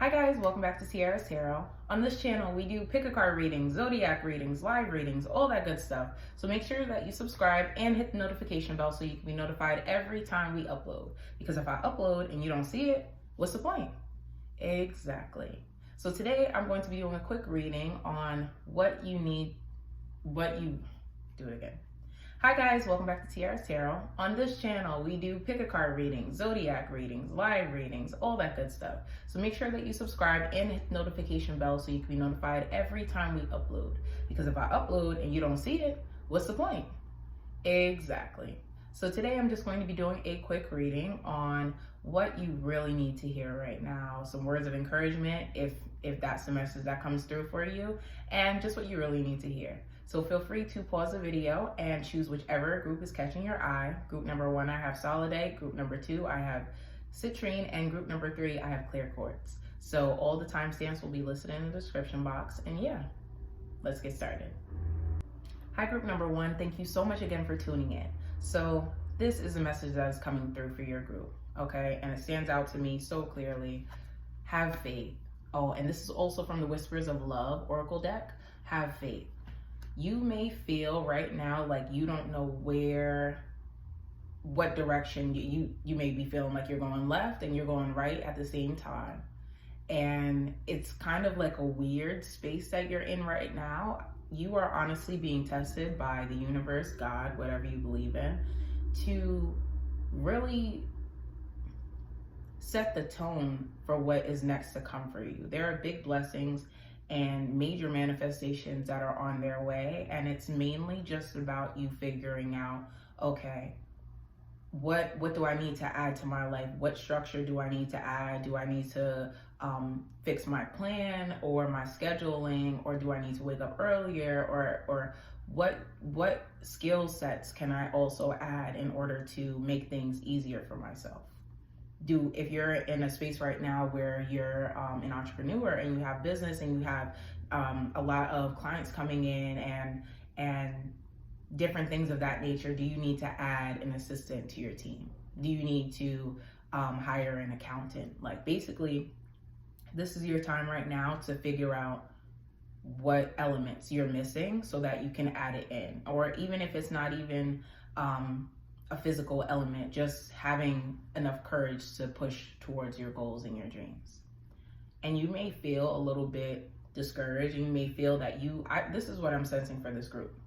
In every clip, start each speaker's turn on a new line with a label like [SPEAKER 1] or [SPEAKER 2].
[SPEAKER 1] Hi guys, welcome back to Tiarah's Tarot. On this channel, we do pick a card readings, zodiac readings, live readings, all that good stuff. So make sure that you subscribe and hit the notification bell so you can be notified every time we upload. Because if I upload and you don't see it, what's the point? Exactly. So today I'm going to be doing a quick reading on what you do it again. Hi guys, welcome back to Tiarah's Tarot. On this channel, we do pick a card readings, zodiac readings, live readings, all that good stuff. So make sure that you subscribe and hit the notification bell so you can be notified every time we upload. Because if I upload and you don't see it, what's the point? Exactly. So today I'm just going to be doing a quick reading on what you really need to hear right now. Some words of encouragement if that's the message that comes through for you, and just what you really need to hear. So feel free to pause the video and choose whichever group is catching your eye. Group number 1, I have Solidate. Group number 2, I have Citrine. And group number 3, I have Clear Quartz. So all the timestamps will be listed in the description box. And yeah, let's get started. Hi, group number 1. Thank you so much again for tuning in. So this is a message that is coming through for your group, okay? And it stands out to me so clearly. Have faith. Oh, and this is also from the Whispers of Love Oracle deck. Have faith. You may feel right now like you don't know what direction you may be feeling like you're going left and you're going right at the same time. And it's kind of like a weird space that you're in right now. You are honestly being tested by the universe, God, whatever you believe in, to really set the tone for what is next to come for you. There are big blessings and major manifestations that are on their way, and it's mainly just about you figuring out, okay, what do I need to add to my life? What structure do I need to add? Do I need to fix my plan or my scheduling, or do I need to wake up earlier, or what skill sets can I also add in order to make things easier for myself? If you're in a space right now where you're an entrepreneur and you have business and you have a lot of clients coming in and different things of that nature, do you need to add an assistant to your team? Do you need to hire an accountant? Like, basically, this is your time right now to figure out what elements you're missing so that you can add it in. Or even if it's not even a physical element, just having enough courage to push towards your goals and your dreams. And you may feel a little bit discouraged. You may feel that this is what I'm sensing for this group.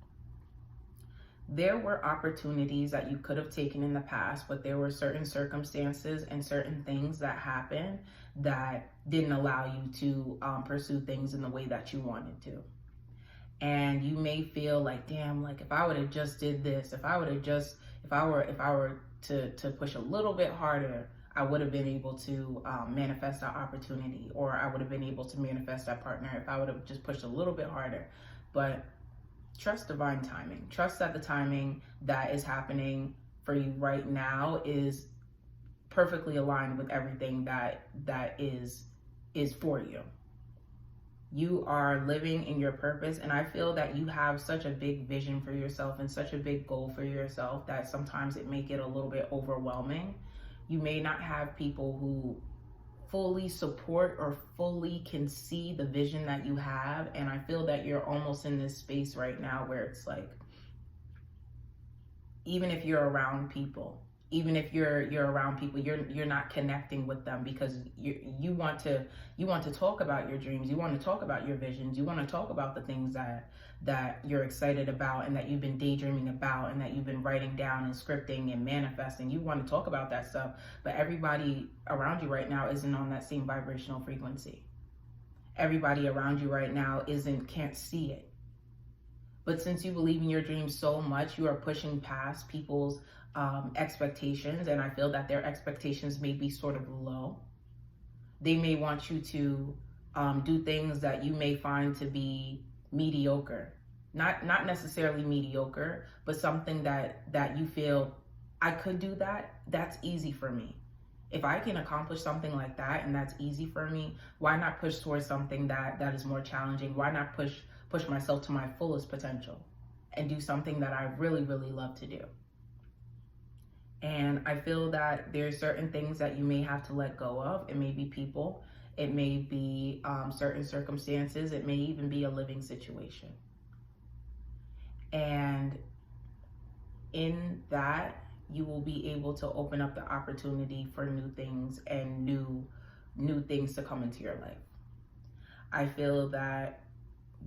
[SPEAKER 1] There were opportunities that you could have taken in the past, but there were certain circumstances and certain things that happened that didn't allow you to pursue things in the way that you wanted to. And you may feel like, damn, like if I would have just did this, if I were to push a little bit harder, I would have been able to manifest that opportunity, or I would have been able to manifest that partner if I would have just pushed a little bit harder. But trust divine timing. Trust that the timing that is happening for you right now is perfectly aligned with everything that is for you. You are living in your purpose, and I feel that you have such a big vision for yourself and such a big goal for yourself that sometimes it may get a little bit overwhelming. You may not have people who fully support or fully can see the vision that you have, and I feel that you're almost in this space right now where it's like, even if you're around people, you're not connecting with them because you want to talk about your dreams, you want to talk about your visions, you want to talk about the things that you're excited about and that you've been daydreaming about and that you've been writing down and scripting and manifesting. You want to talk about that stuff, but everybody around you right now isn't on that same vibrational frequency. Everybody around you right now can't see it. But since you believe in your dreams so much, you are pushing past people's expectations, and I feel that their expectations may be sort of low. They may want you to do things that you may find to be mediocre, not necessarily mediocre, but something that you feel, I could do that. That's easy for me. If I can accomplish something like that and that's easy for me, why not push towards something that is more challenging? Why not push myself to my fullest potential and do something that I really, really love to do? And I feel that there's certain things that you may have to let go of. It may be people, It may be certain circumstances. It may even be a living situation. And in that, you will be able to open up the opportunity for new things and new things to come into your life. I feel that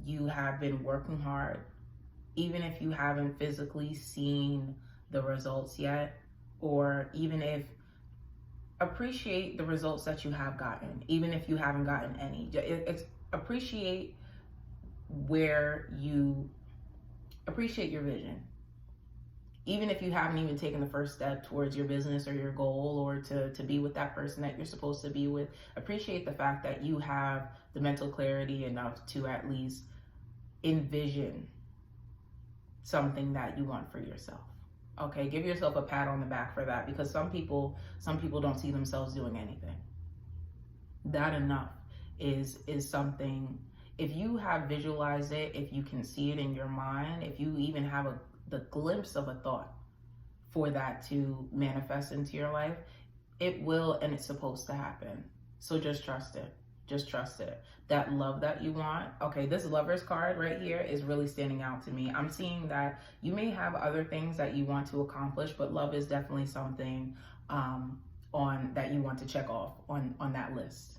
[SPEAKER 1] you have been working hard, even if you haven't physically seen the results yet, or even if appreciate the results that you have gotten, even if you haven't gotten any. It's appreciate appreciate your vision. Even if you haven't even taken the first step towards your business or your goal, or to be with that person that you're supposed to be with, appreciate the fact that you have the mental clarity enough to at least envision something that you want for yourself. Okay, give yourself a pat on the back for that, because some people don't see themselves doing anything. That enough is something. If you have visualized it, if you can see it in your mind, if you even have the glimpse of a thought for that to manifest into your life, it will, and it's supposed to happen. So just trust it. Just trust it. That love that you want. Okay, this Lover's card right here is really standing out to me. I'm seeing that you may have other things that you want to accomplish, but love is definitely something on that you want to check off on that list.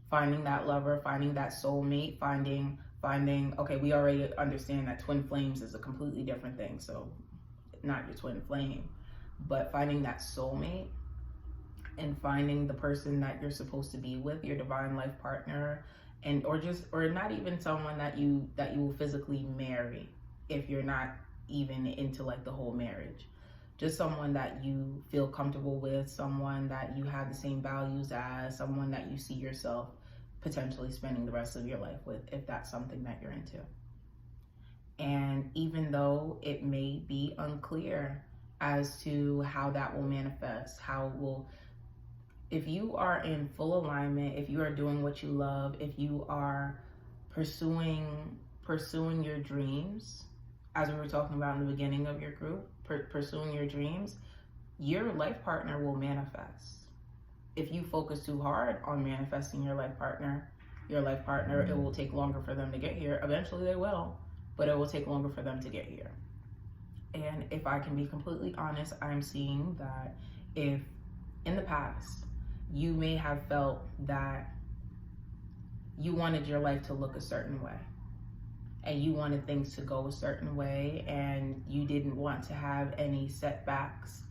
[SPEAKER 1] Finding that lover, finding that soulmate, finding, okay, we already understand that twin flames is a completely different thing. So not your twin flame, but finding that soulmate, and finding the person that you're supposed to be with, your divine life partner, and or not even someone that you will physically marry, if you're not even into like the whole marriage. Just someone that you feel comfortable with, someone that you have the same values as, someone that you see yourself potentially spending the rest of your life with, if that's something that you're into. And even though it may be unclear as to how that will manifest, how it will, if you are in full alignment, if you are doing what you love, if you are pursuing your dreams, as we were talking about in the beginning of your group, pursuing your dreams, your life partner will manifest. If you focus too hard on manifesting your life partner, it will take longer for them to get here. Eventually they will, but it will take longer for them to get here. And if I can be completely honest, I'm seeing that if in the past, you may have felt that you wanted your life to look a certain way, and you wanted things to go a certain way, and you didn't want to have any setbacks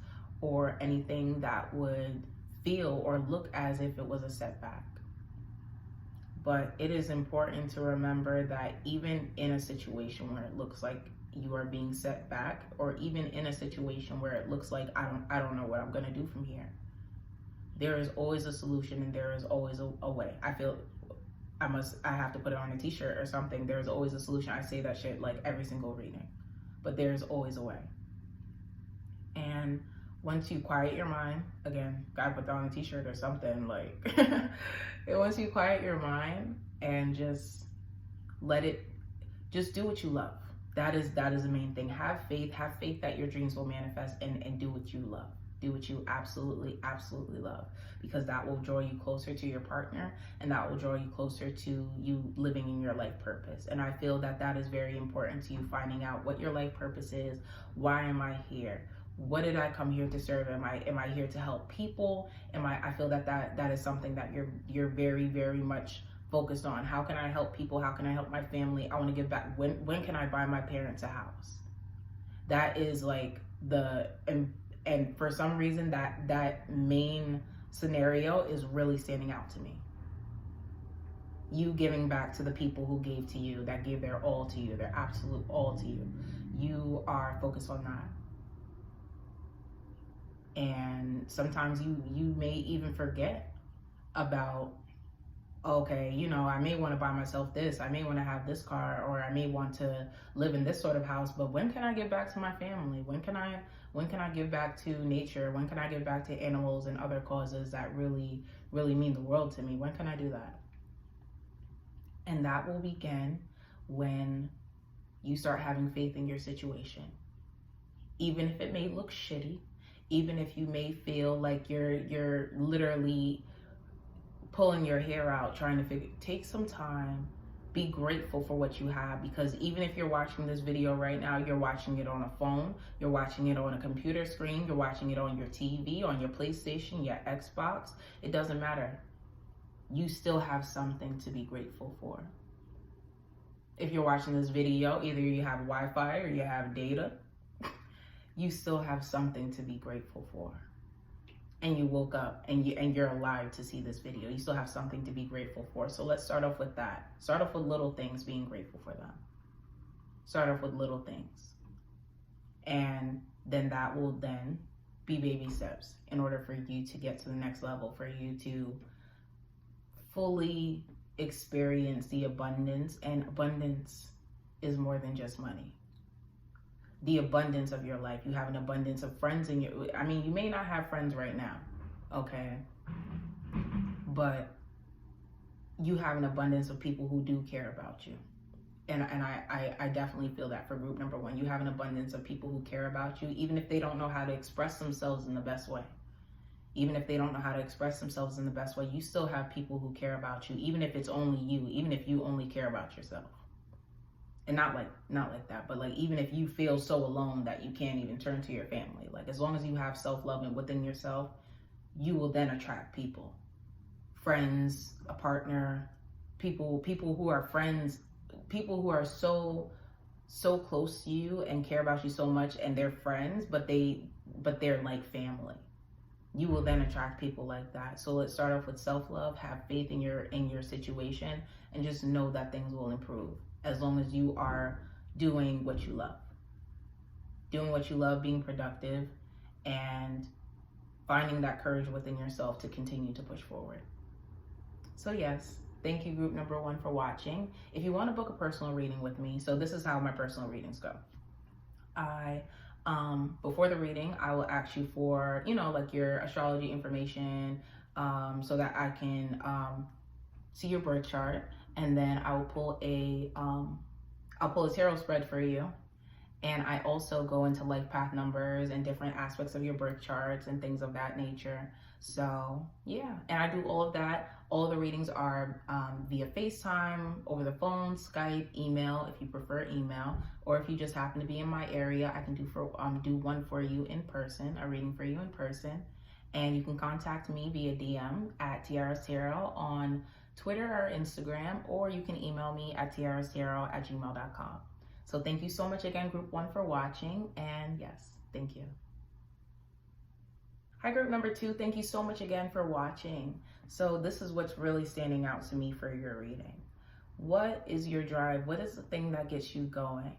[SPEAKER 1] or anything that would feel or look as if it was a setback. But it is important to remember that even in a situation where it looks like you are being set back, or even in a situation where it looks like I don't know what I'm gonna do from here, there is always a solution, and there is always a way. I feel I have to put it on a t-shirt or something. There's always a solution. I say that shit like every single reading, but there's always a way. And once you quiet your mind, again, gotta put that on a t-shirt or something, like, once you quiet your mind and just let it, just do what you love. That is the main thing. Have faith that your dreams will manifest, and do what you love. Do what you absolutely, absolutely love, because that will draw you closer to your partner, and that will draw you closer to you living in your life purpose. And I feel that that is very important to you, finding out what your life purpose is. Why am I here? What did I come here to serve? Am I here to help people? I feel that is something that you're very, very much focused on. How can I help people? How can I help my family? I want to give back. When can I buy my parents a house? That is like and for some reason that main scenario is really standing out to me. You giving back to the people who gave to you, that gave their all to you, their absolute all to you. You are focused on that. And sometimes you may even forget about, okay, I may want to buy myself this, I may want to have this car, or I may want to live in this sort of house, but when can I give back to my family? When can I give back to nature? When can I give back to animals and other causes that really, really mean the world to me? When can I do that? And that will begin when you start having faith in your situation. Even if it may look shitty, even if you may feel like you're literally pulling your hair out trying to take some time, be grateful for what you have, because even if you're watching this video right now, you're watching it on a phone, you're watching it on a computer screen, you're watching it on your TV, on your PlayStation, your Xbox, it doesn't matter. You still have something to be grateful for. If you're watching this video, either you have Wi-Fi or you have data, you still have something to be grateful for. And you woke up and you're alive to see this video. You still have something to be grateful for. So let's start off with that. Start off with little things, being grateful for them. Start off with little things. And then that will then be baby steps in order for you to get to the next level, for you to fully experience the abundance. And abundance is more than just money. The abundance of your life. You have an abundance of friends in your, I mean, you may not have friends right now, okay? But you have an abundance of people who do care about you. And I definitely feel that for group number one. You have an abundance of people who care about you, even if they don't know how to express themselves in the best way. Even if they don't know how to express themselves in the best way, you still have people who care about you, even if it's only you, even if you only care about yourself. And not like that, but like even if you feel so alone that you can't even turn to your family, like as long as you have self-love and within yourself, you will then attract people, friends, a partner, people who are friends, people who are so close to you and care about you so much, and they're friends, but they're like family. You will then attract people like that. So let's start off with self-love, have faith in your situation, and just know that things will improve. As long as you are doing what you love. Doing what you love, being productive, and finding that courage within yourself to continue to push forward. So yes, thank you group number one for watching. If you want to book a personal reading with me, so this is how my personal readings go. Before the reading, I will ask you for, like your astrology information, so that I can see your birth chart. And then I will pull a tarot spread for you. And I also go into life path numbers and different aspects of your birth charts and things of that nature. So yeah, and I do all of that. All the readings are via FaceTime, over the phone, Skype, email, if you prefer email, or if you just happen to be in my area, I can do one for you in person, a reading for you in person. And you can contact me via DM at Tiarah's Tarot on Twitter or Instagram, or you can email me at tiarahstarot@gmail.com. So thank you so much again, group one, for watching. And yes, thank you. Hi, group number two. Thank you so much again for watching. So this is what's really standing out to me for your reading. What is your drive? What is the thing that gets you going?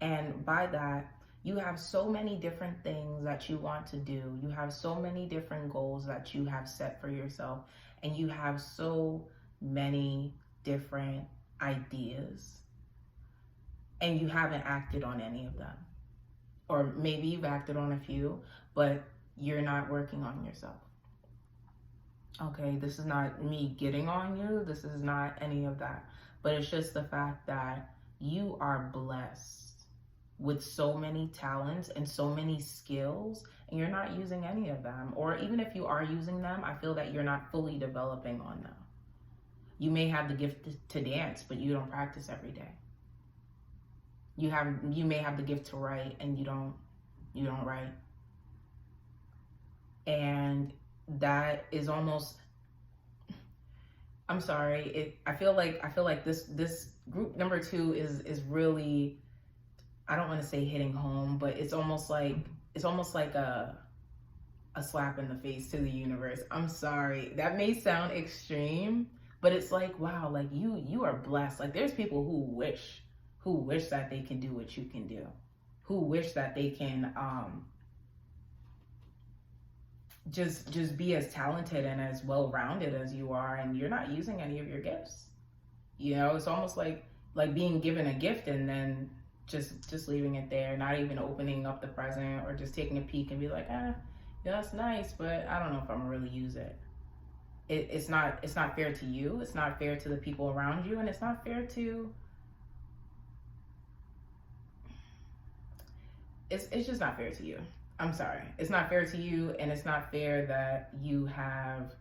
[SPEAKER 1] And by that, you have so many different things that you want to do. You have so many different goals that you have set for yourself. And you have so many different ideas. And you haven't acted on any of them. Or maybe you've acted on a few, but you're not working on yourself. Okay, this is not me getting on you. This is not any of that. But it's just the fact that you are blessed with so many talents and so many skills, and you're not using any of them. Or even if you are using them, I feel that you're not fully developing on them. You may have the gift to dance, but you don't practice every day. You may have the gift to write, and you don't write. And that is almost, I'm sorry, I feel like this group number two is really, I don't want to say hitting home, but it's almost like a slap in the face to the universe. I'm sorry, that may sound extreme, but it's like, wow, like you are blessed. Like there's people who wish that they can do what you can do, who wish that they can just be as talented and as well-rounded as you are, and you're not using any of your gifts. It's almost like being given a gift and then just leaving it there, not even opening up the present or just taking a peek and be like, yeah, that's nice, but I don't know if I'm gonna really use it. It's not fair to you. It's not fair to the people around you, and it's not fair to. It's just not fair to you. I'm sorry. It's not fair to you, and it's not fair that you have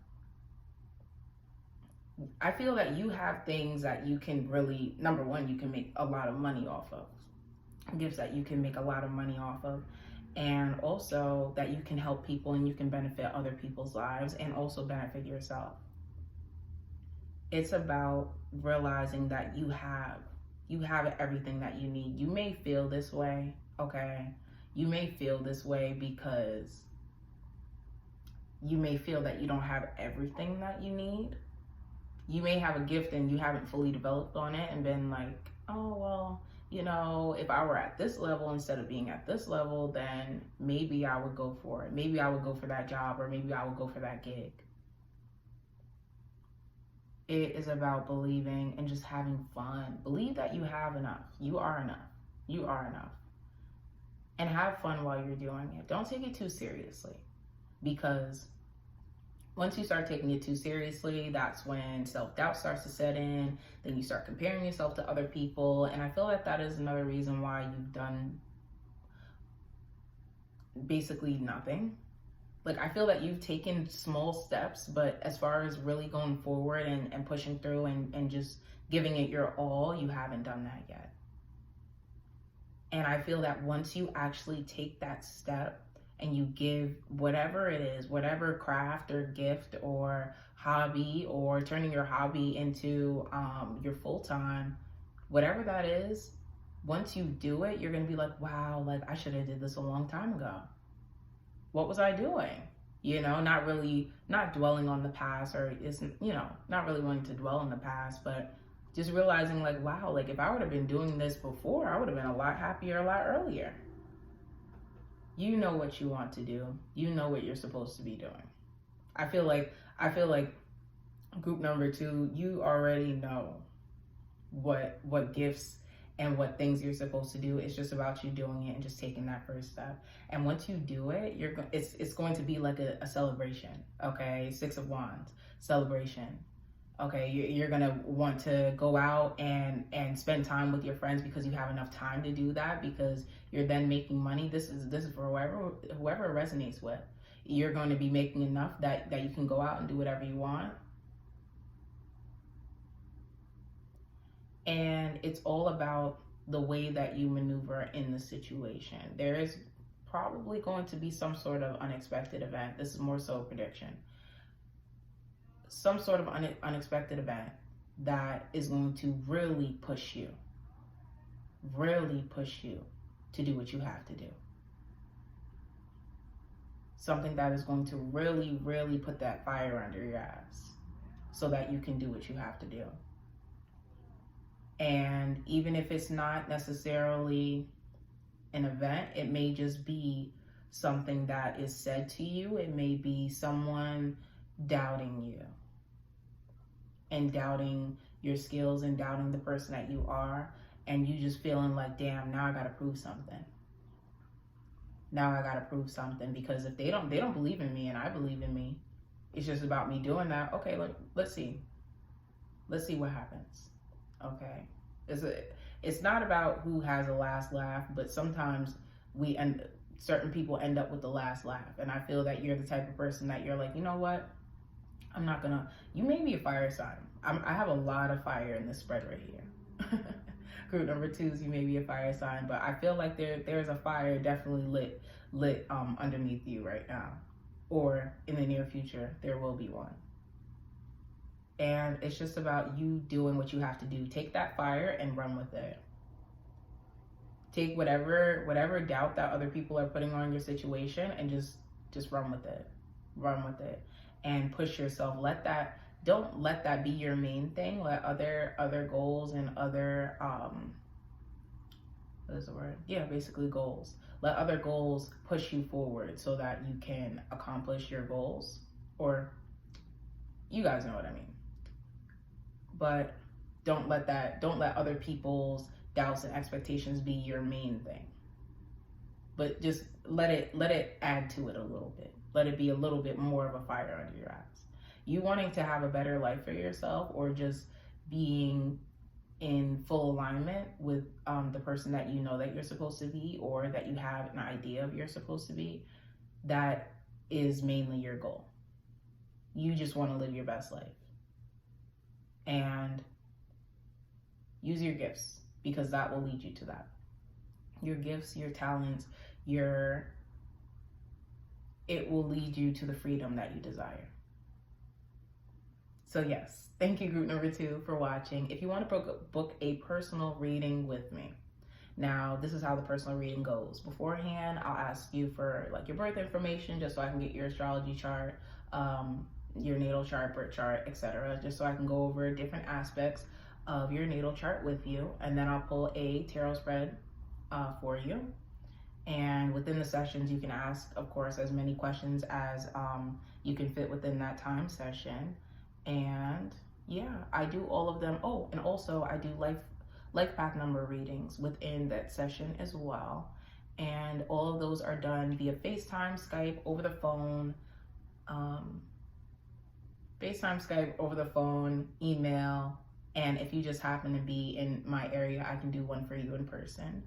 [SPEAKER 1] I feel that you have things that you can really, number one, you can make a lot of money off of. Gifts that you can make a lot of money off of. And also that you can help people and you can benefit other people's lives and also benefit yourself. It's about realizing that you have everything that you need. You may feel this way, okay? You may feel this way because you may feel that you don't have everything that you need. You may have a gift and you haven't fully developed on it and been like, oh, well, you know, if I were at this level instead of being at this level, then maybe I would go for it. Maybe I would go for that job, or maybe I would go for that gig. It is about believing and just having fun. Believe that you have enough. You are enough. You are enough. And have fun while you're doing it. Don't take it too seriously, because once you start taking it too seriously, that's when self-doubt starts to set in. Then you start comparing yourself to other people. And I feel like that is another reason why you've done basically nothing. Like, I feel that you've taken small steps, but as far as really going forward and pushing through and just giving it your all, you haven't done that yet. And I feel that once you actually take that step and you give whatever it is, whatever craft or gift or hobby, or turning your hobby into your full-time, whatever that is, once you do it, you're gonna be like, wow, like I should have did this a long time ago. What was I doing? You know, not dwelling on the past, or isn't, you know, not really wanting to dwell on the past, but just realizing like, wow, like if I would have been doing this before, I would have been a lot happier a lot earlier. You know what you want to do. You know what you're supposed to be doing. I feel like group number 2, you already know what gifts and what things you're supposed to do. It's just about you doing it and just taking that first step. And once you do it, it's going to be like a celebration. Okay, 6 of Wands, celebration. Okay, you're gonna want to go out and spend time with your friends because you have enough time to do that, because you're then making money. This is for whoever it resonates with. You're going to be making enough that you can go out and do whatever you want. And it's all about the way that you maneuver in the situation. There is probably going to be some sort of unexpected event. This is more so a prediction. Some sort of unexpected event that is going to really push you to do what you have to do. Something that is going to really, really put that fire under your ass so that you can do what you have to do. And even if it's not necessarily an event, it may just be something that is said to you. It may be someone doubting you and doubting your skills and doubting the person that you are, and you just feeling like, damn, now I gotta prove something. Now I gotta prove something, because if they don't believe in me and I believe in me, it's just about me doing that. Okay, let's see what happens. Okay, it's not about who has the last laugh, but sometimes certain people end up with the last laugh, and I feel that you're the type of person that you're like, you know what, you may be a fire sign. I have a lot of fire in this spread right here. Group number 2s, you may be a fire sign, but I feel like there's a fire definitely lit underneath you right now, or in the near future there will be one. And it's just about you doing what you have to do. Take that fire and run with it. Take whatever doubt that other people are putting on your situation and just run with it. Run with it and push yourself. Don't let that be your main thing. Let other goals and other what is the word? Yeah, basically goals. Let other goals push you forward so that you can accomplish your goals, or you guys know what I mean. But don't let other people's doubts and expectations be your main thing. But just let it add to it a little bit. Let it be a little bit more of a fire under your ass. You wanting to have a better life for yourself, or just being in full alignment with the person that you know that you're supposed to be, or that you have an idea of you're supposed to be, that is mainly your goal. You just want to live your best life. and use your gifts, because that will lead you to that. Your gifts, your talents, it will lead you to the freedom that you desire. So yes, thank you, group number 2, for watching. If you want to book a personal reading with me, now this is how the personal reading goes. Beforehand, I'll ask you for like your birth information, just so I can get your astrology chart, your natal chart, birth chart, etc., just so I can go over different aspects of your natal chart with you, and then I'll pull a tarot spread for you. And within the sessions, you can ask, of course, as many questions as you can fit within that time session. And yeah, I do all of them. Oh, and also I do life path number readings within that session as well. And all of those are done via FaceTime, Skype, over the phone, email. And if you just happen to be in my area, I can do one for you in person.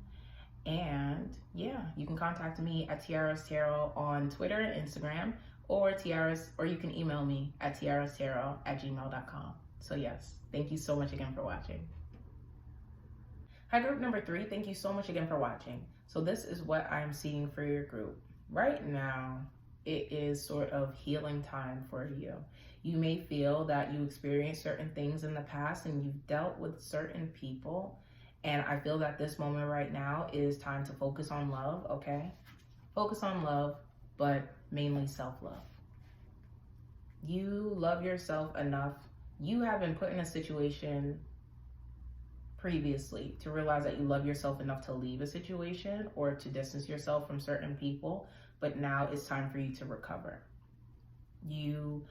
[SPEAKER 1] And yeah, you can contact me at Tiarah's Tarot on Twitter and Instagram, or you can email me at tiarahstarot@gmail.com. So yes, thank you so much again for watching. Hi, group number 3, thank you so much again for watching. So this is what I'm seeing for your group. Right now, it is sort of healing time for you. You may feel that you experienced certain things in the past and you've dealt with certain people. And I feel that this moment right now is time to focus on love, okay? Focus on love, but mainly self-love. You love yourself enough. You have been put in a situation previously to realize that you love yourself enough to leave a situation or to distance yourself from certain people, but now it's time for you to recover. You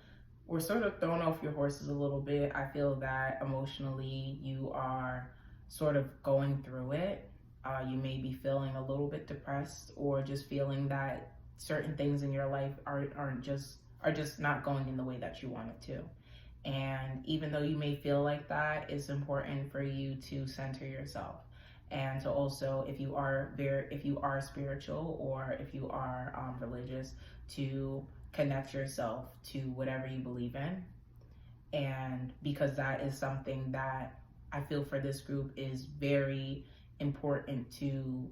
[SPEAKER 1] were sort of thrown off your horses a little bit. I feel that emotionally you are sort of going through it. You may be feeling a little bit depressed, or just feeling that certain things in your life are just not going in the way that you want it to. And even though you may feel like that, it's important for you to center yourself, and to also, if you are spiritual, or if you are religious, to connect yourself to whatever you believe in. And because that is something that I feel for this group is very important to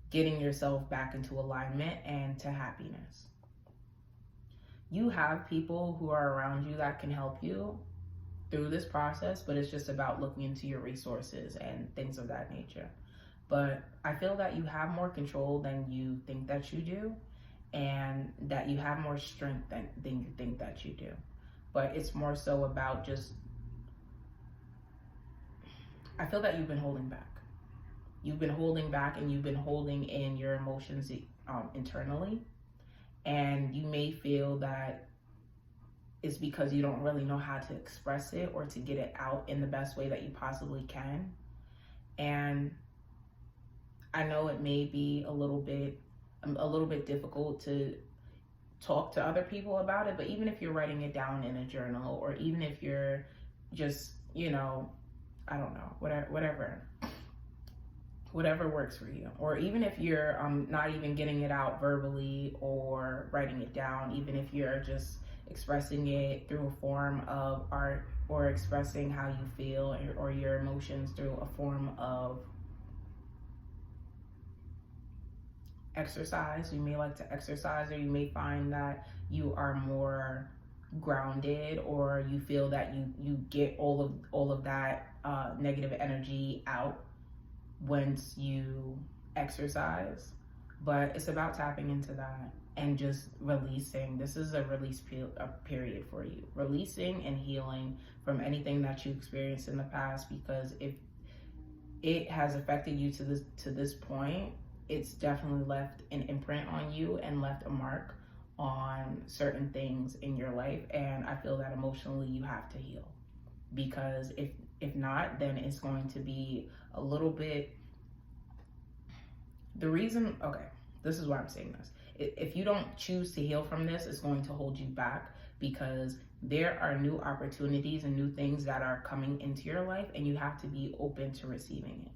[SPEAKER 1] getting yourself back into alignment and to happiness. You have people who are around you that can help you through this process, but it's just about looking into your resources and things of that nature. But I feel that you have more control than you think that you do, and that you have more strength than you think that you do. But it's more so about just, I feel that you've been holding back. You've been holding back, and you've been holding in your emotions internally. And you may feel that it's because you don't really know how to express it or to get it out in the best way that you possibly can. And I know it may be a little bit difficult to talk to other people about it, but even if you're writing it down in a journal, or even if you're just, I don't know, whatever works for you. Or even if you're not even getting it out verbally or writing it down, even if you're just expressing it through a form of art, or expressing how you feel or your emotions through a form of exercise. You may like to exercise, or you may find that you are more grounded, or you feel that you get all of that negative energy out once you exercise. But it's about tapping into that and just releasing. This is a release period for you, releasing and healing from anything that you experienced in the past, because if it has affected you to this point, it's definitely left an imprint on you and left a mark on certain things in your life. And I feel that emotionally you have to heal, because if not, then it's going to be a little bit, this is why I'm saying this. If you don't choose to heal from this, it's going to hold you back, because there are new opportunities and new things that are coming into your life, and you have to be open to receiving it.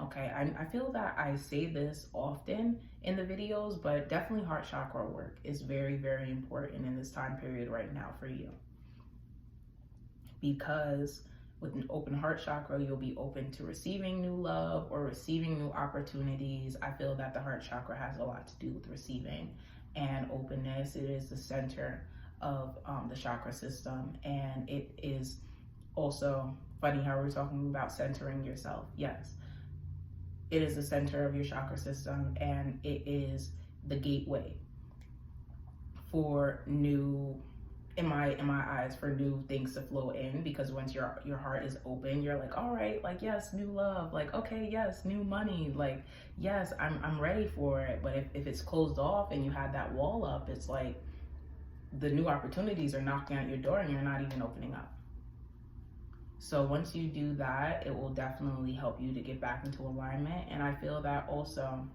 [SPEAKER 1] Okay, I feel that I say this often in the videos, but definitely heart chakra work is very, very important in this time period right now for you. because with an open heart chakra, you'll be open to receiving new love or receiving new opportunities. I feel that the heart chakra has a lot to do with receiving and openness. It is the center of the chakra system, and it is also funny how we're talking about centering yourself. Yes, it is the center of your chakra system, and it is the gateway for new, in my eyes, for new things to flow in. Because once your heart is open, you're like, all right, like, yes, new love, like, okay, yes, new money, like, yes, I'm ready for it. But if it's closed off and you had that wall up, it's like the new opportunities are knocking at your door and you're not even opening up. So once you do that, it will definitely help you to get back into alignment. And I feel that also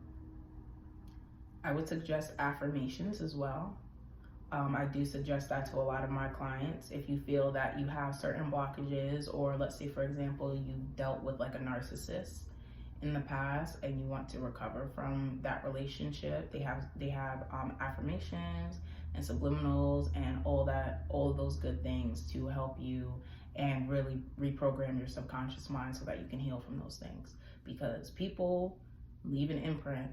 [SPEAKER 1] I would suggest affirmations as well. I do suggest that to a lot of my clients. If you feel that you have certain blockages, or let's say, for example, you dealt with like a narcissist in the past and you want to recover from that relationship, they have affirmations and subliminals and all of those good things to help you and really reprogram your subconscious mind so that you can heal from those things. Because people leave an imprint,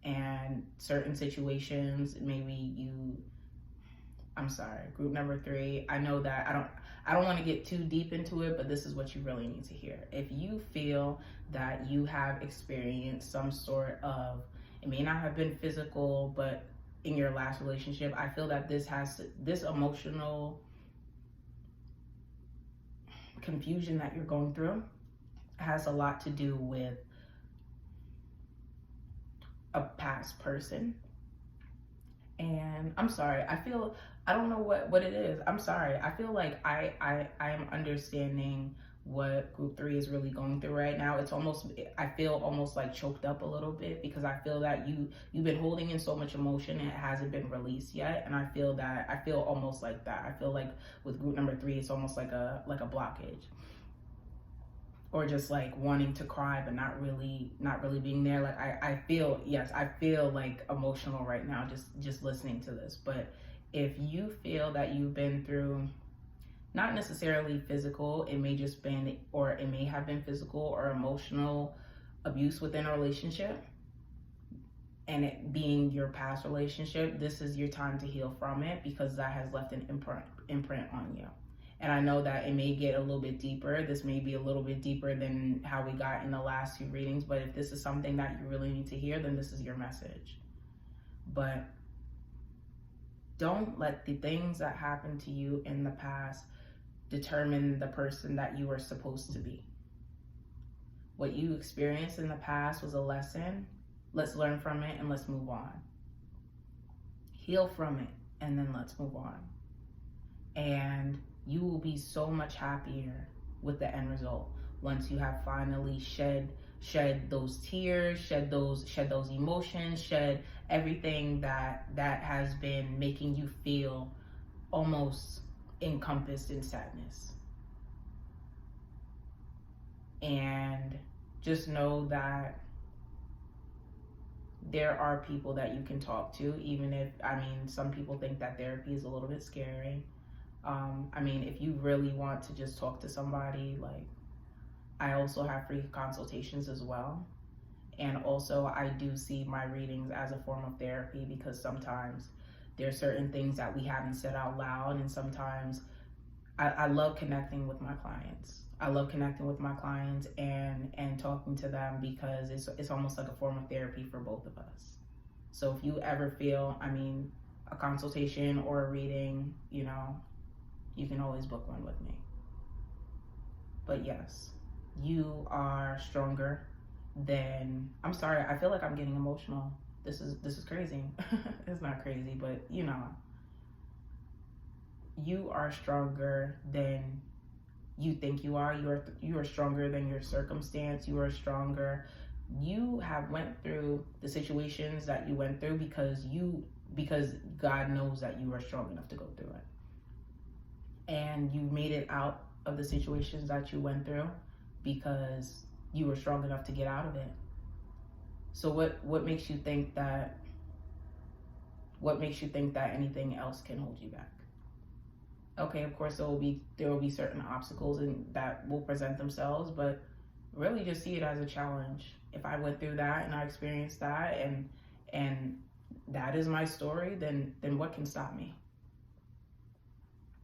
[SPEAKER 1] and certain situations, I'm sorry, group number 3, I know that I don't want to get too deep into it, but this is what you really need to hear. If you feel that you have experienced some sort of, it may not have been physical, but in your last relationship, I feel that this emotional confusion that you're going through has a lot to do with a past person. And I'm sorry, I don't know what it is. I'm sorry. I feel like I am understanding what group 3 is really going through right now. I feel almost like choked up a little bit, because I feel that you've been holding in so much emotion and it hasn't been released yet. And I feel almost like that. I feel like with group number 3, it's almost like a blockage, or just like wanting to cry but not really being there. Like I feel like emotional right now just listening to this. But if you feel that you've been through, not necessarily physical, it may have been physical or emotional abuse within a relationship, and it being your past relationship, this is your time to heal from it, because that has left an imprint on you. And I know that it may get a little bit deeper. This may be a little bit deeper than how we got in the last 2 readings, but if this is something that you really need to hear, then this is your message. But don't let the things that happened to you in the past determine the person that you are supposed to be. What you experienced in the past was a lesson. Let's learn from it and let's move on. Heal from it, and then let's move on. And you will be so much happier with the end result once you have finally shed those tears, shed those emotions, shed everything that has been making you feel almost encompassed in sadness. And just know that there are people that you can talk to, even if, some people think that therapy is a little bit scary. If you really want to just talk to somebody, like, I also have free consultations as well. And also I do see my readings as a form of therapy, because sometimes there are certain things that we haven't said out loud. And sometimes I love connecting with my clients. And talking to them, because it's almost like a form of therapy for both of us. So if you ever feel, a consultation or a reading, you can always book one with me. But yes, you are stronger than, I'm sorry, I feel like I'm getting emotional. This is crazy. It's not crazy, but you are stronger than you think you are. You are stronger than your circumstance. You are stronger. You have went through the situations that you went through because God knows that you are strong enough to go through it. And you made it out of the situations that you went through because you were strong enough to get out of it. So what makes you think that anything else can hold you back? Okay, of course there will be certain obstacles and that will present themselves, but really just see it as a challenge. If I went through that and I experienced that and that is my story, then what can stop me?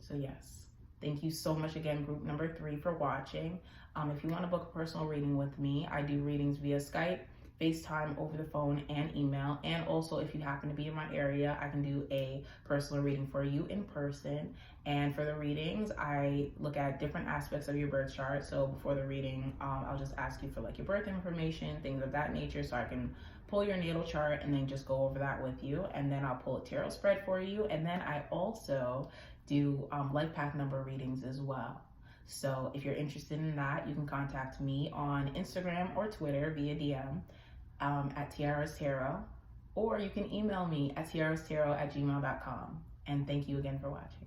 [SPEAKER 1] So yes, thank you so much again, group number 3, for watching. If you want to book a personal reading with me, I do readings via Skype, FaceTime, over the phone, and email. And also, if you happen to be in my area, I can do a personal reading for you in person. And for the readings, I look at different aspects of your birth chart. So before the reading, I'll just ask you for like your birth information, things of that nature, so I can pull your natal chart and then just go over that with you. And then I'll pull a tarot spread for you. And then I also do life path number readings as well. So if you're interested in that, you can contact me on Instagram or Twitter via DM at Tiarah's Tarot, or you can email me at tiarahstarot@gmail.com. And thank you again for watching.